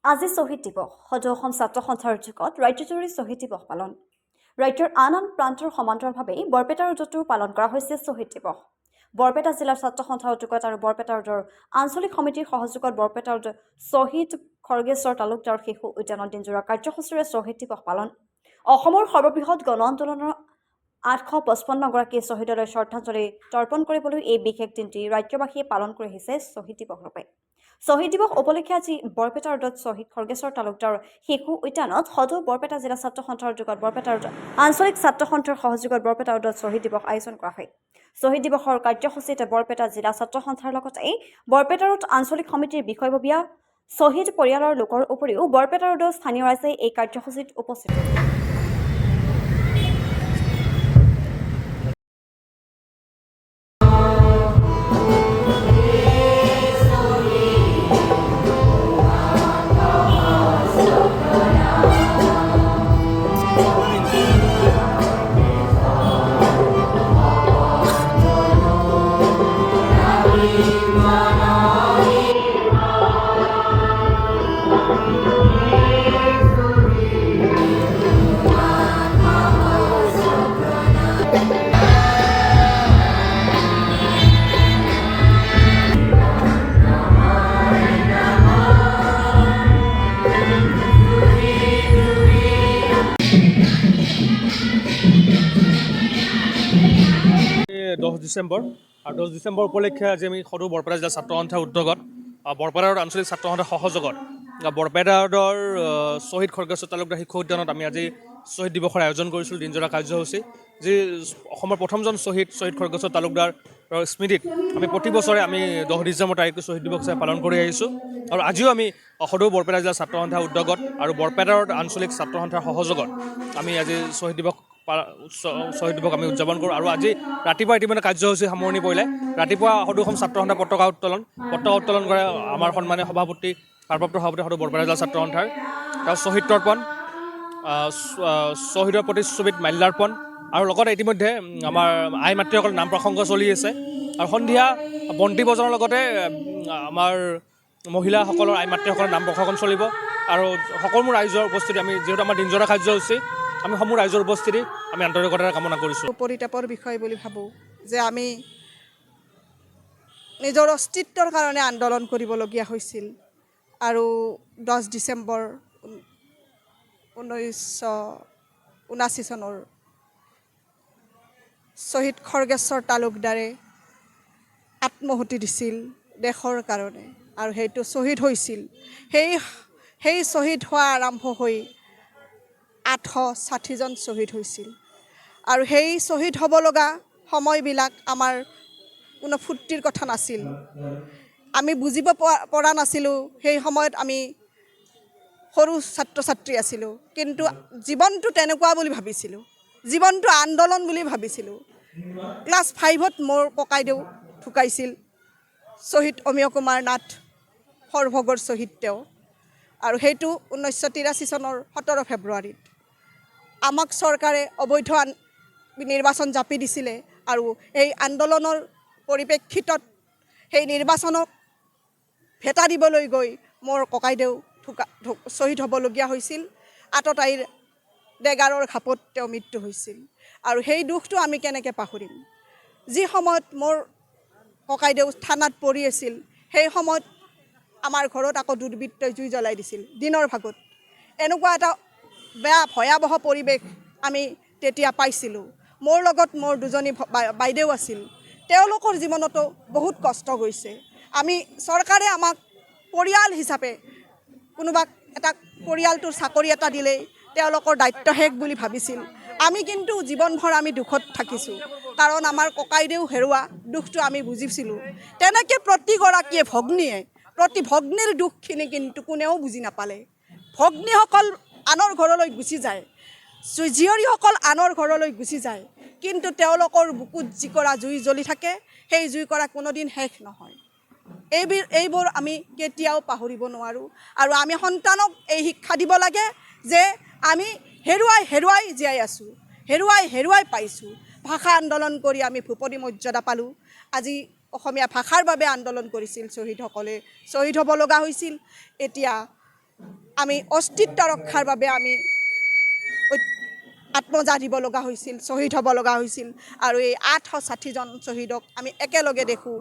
আজি শ্বহীদ দিৱস সদৌ অসম ছাত্ৰ সন্থাৰ উদ্যোগত ৰাজ্যজুৰি শ্বহীদ দিৱস পালন। ৰাজ্যৰ আন আন প্ৰান্তৰ সমান্তৰালভাৱে বৰপেটা ৰোডতো পালন কৰা হৈছে শ্বহীদ দিৱস। বৰপেটা জিলাৰ ছাত্ৰ সন্থাৰ উদ্যোগত আৰু বৰপেটা ৰোডৰ আঞ্চলিক সমিতিৰ সহযোগত বৰপেটা ৰোড শ্বহীদ খৰ্গেশ্বৰ তালুকদাৰ শিশু উদ্যানত দিনজোৰা কাৰ্যসূচীৰে শ্বহীদ দিৱস পালন। অসমৰ সৰ্ববৃহৎ গণ আন্দোলনৰ 855গৰাকী শ্বহীদলৈ শ্ৰদ্ধাঞ্জলি তৰ্পণ কৰিবলৈ এই বিশেষ দিনটি ৰাজ্যবাসীয়ে পালন কৰি আহিছে শ্বহীদ দিৱসৰূপে। শ্বহীদ দিৱস উপলক্ষে আজি বৰপেটা ৰোডত শ্বহীদ খৰ্গেশ্বৰ তালুকদাৰ শিশু উদ্যানত সদৌ বৰপেটা জিলা ছাত্ৰ সন্থাৰ উদ্যোগত বৰপেটা ৰোড আঞ্চলিক ছাত্ৰ সন্থাৰ সহযোগত বৰপেটা ৰোডত শ্বহীদ দিৱস আয়োজন কৰা হয়। শ্বহীদ দিৱসৰ কাৰ্যসূচীত বৰপেটা জিলা ছাত্ৰ সন্থাৰ লগতে বৰপেটা ৰোড আঞ্চলিক সমিতিৰ বিষয়ববীয়া শ্বহীদ পৰিয়ালৰ লোকৰ উপৰিও বৰপেটা ৰোডৰ স্থানীয় ৰাইজে এই কাৰ্যসূচীত উপস্থিত হয়। 10 ডিচেম্বৰ আৰু 10 ডিচেম্বৰ উপলক্ষে আজি আমি সদৌ বৰপেটা জিলা ছাত্ৰ সন্থাৰ উদ্যোগত বৰপেটা ৰোড আঞ্চলিক ছাত্ৰ সন্থাৰ সহযোগত বৰপেটা ৰোডৰ শ্বহীদ খৰ্গেশ্বৰ তালুকদাৰ শিশু উদ্যানত আমি আজি শ্বহীদ দিৱসৰ আয়োজন কৰিছিলোঁ দিনজোৰা কাৰ্যসূচী। যি অসমৰ প্ৰথমজন শ্বহীদ খৰ্গেশ্বৰ তালুকদাৰ স্মৃতিত আমি প্ৰতি বছৰে আমি 10 ডিচেম্বৰ তাৰিখটো শ্বহীদ দিৱস হিচাপে পালন কৰি আহিছোঁ। আৰু আজিও আমি সদৌ বৰপেটা জিলা ছাত্ৰ সন্থাৰ উদ্যোগত আৰু বৰপেটা ৰোড আঞ্চলিক ছাত্ৰ সন্থাৰ সহযোগত আমি আজি শ্বহীদ দিৱস আমি উদযাপন কৰোঁ। আৰু আজি ৰাতিপুৱা ইতিমধ্যে কাৰ্যসূচী সামৰণি পৰিলে। ৰাতিপুৱা সদৌ অসম ছাত্ৰ সন্থাৰ পতাকা উত্তোলন কৰে আমাৰ সন্মানীয় সভাপতি ভাৰপ্ৰাপ্ত সভাপতি সদৌ বৰপেটা জিলা ছাত্ৰ সন্থাৰ। তেওঁ শ্বহীদ তৰ্পণ, শ্বহীদৰ প্ৰতিচ্ছবিত মাল্যাৰ্পণ আৰু লগতে ইতিমধ্যে আমাৰ আই মাতৃসকলৰ নাম প্ৰসংগ চলি আছে। আৰু সন্ধিয়া বন্তি বজনৰ লগতে আমাৰ মহিলাসকলৰ আই মাতৃসকলৰ নাম প্ৰসংগ চলিব। আৰু সকলো ৰাইজৰ উপস্থিতি আমি যিহেতু আমাৰ দিনজোৰা কাৰ্যসূচী আমি সমূহ ৰাইজৰ উপস্থিতি আমি আন্তৰিকতাৰে কামনা কৰিছোঁ। পৰিতাপৰ বিষয় বুলি ভাবোঁ যে আমি নিজৰ অস্তিত্বৰ কাৰণে আন্দোলন কৰিবলগীয়া হৈছিল। আৰু 10 ডিচেম্বৰ 1979 চনৰ শ্বহীদ খৰ্গেশ্বৰ তালুকদাৰে আত্মহুতি দিছিল দেশৰ কাৰণে আৰু সেইটো শ্বহীদ হৈছিল। সেই শ্বহীদ হোৱা আৰম্ভ হৈ 860জন শ্বহীদ হৈছিল। আৰু সেই শ্বহীদ হ'ব লগা সময়বিলাক আমাৰ কোনো ফূৰ্তিৰ কথা নাছিল। আমি বুজিব পৰা নাছিলোঁ। সেই সময়ত আমি সৰু ছাত্ৰ ছাত্ৰী আছিলোঁ, কিন্তু জীৱনটো তেনেকুৱা বুলি ভাবিছিলোঁ, জীৱনটো আন্দোলন বুলি ভাবিছিলোঁ। ক্লাছ 5ত মোৰ ককাইদেউ ঢুকাইছিল, শ্বহীদ অমীয় কুমাৰ নাথ সৰভোগৰ শ্বহীদ তেওঁ। আৰু সেইটো 1983 চনৰ 17 ফেব্ৰুৱাৰীত আমাক চৰকাৰে অবৈধ নিৰ্বাচন জাপি দিছিলে। আৰু এই আন্দোলনৰ পৰিপ্ৰেক্ষিতত সেই নিৰ্বাচনক ভেটা দিবলৈ গৈ মোৰ ককাইদেউ শ্বহীদ হ'বলগীয়া হৈছিল। আততায়ীৰ ডেগাৰৰ ঘাপত তেওঁ মৃত্যু হৈছিল। আৰু সেই দুখটো আমি কেনেকৈ পাহৰিম। যি সময়ত মোৰ ককাইদেউ থানাত পৰি আছিল, সেই সময়ত আমাৰ ঘৰত আকৌ দুৰ্বৃত্তই জুই জ্বলাই দিছিল দিনৰ ভাগত। এনেকুৱা এটা বেয়া ভয়াৱহ পৰিৱেশ আমি তেতিয়া পাইছিলোঁ। মোৰ লগত মোৰ দুজনী বাইদেউ আছিল, তেওঁলোকৰ জীৱনতো বহুত কষ্ট গৈছে। চৰকাৰে আমাক পৰিয়াল হিচাপে কোনোবাক এটা পৰিয়ালটোৰ চাকৰি এটা দিলেই তেওঁলোকৰ দায়িত্ব শেষ বুলি ভাবিছিল। আমি কিন্তু জীৱনভৰ আমি দুখত থাকিছোঁ, কাৰণ আমাৰ ককাইদেউ হেৰুৱা দুখটো আমি বুজিছিলোঁ। তেনেকৈ প্ৰতিগৰাকীয়ে প্ৰতি ভগ্নীৰ দুখখিনি কিন্তু কোনেও বুজি নাপালে। ভগ্নীসকল আনৰ ঘৰলৈ গুচি যায়, জীয়ৰীসকল আনৰ ঘৰলৈ গুচি যায়, কিন্তু তেওঁলোকৰ বুকুত যিকৰা জুই জ্বলি থাকে, সেই জুইকৰা কোনোদিন শেষ নহয়। এইবোৰ আমি কেতিয়াও পাহৰিব নোৱাৰোঁ। আৰু আমি সন্তানক এই শিক্ষা দিব লাগে যে আমি হেৰুৱাই জীয়াই আছোঁ, হেৰুৱাই পাইছোঁ। ভাষা আন্দোলন কৰি আমি ভূপতি মৰ্যাদা পালোঁ। আজি অসমীয়া ভাষাৰ বাবে আন্দোলন কৰিছিল শ্বহীদসকলে, শ্বহীদ হ'ব লগা হৈছিল। এতিয়া আমি অস্তিত্ব ৰক্ষাৰ বাবে আমি আত্মজা দিব লগা হৈছিল, শ্বহীদ হ'ব লগা হৈছিল। আৰু এই 860জন শ্বহীদক আমি একেলগে দেখোঁ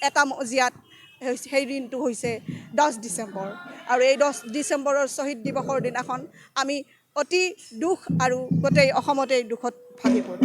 এটা মজিয়াত। সেই দিনটো হৈছে 10 ডিচেম্বৰ। আৰু এই 10 ডিচেম্বৰৰ শ্বহীদ দিৱসৰ দিনাখন আমি অতি দুখ আৰু গোটেই অসমতেই দুখত ভাগি পৰোঁ।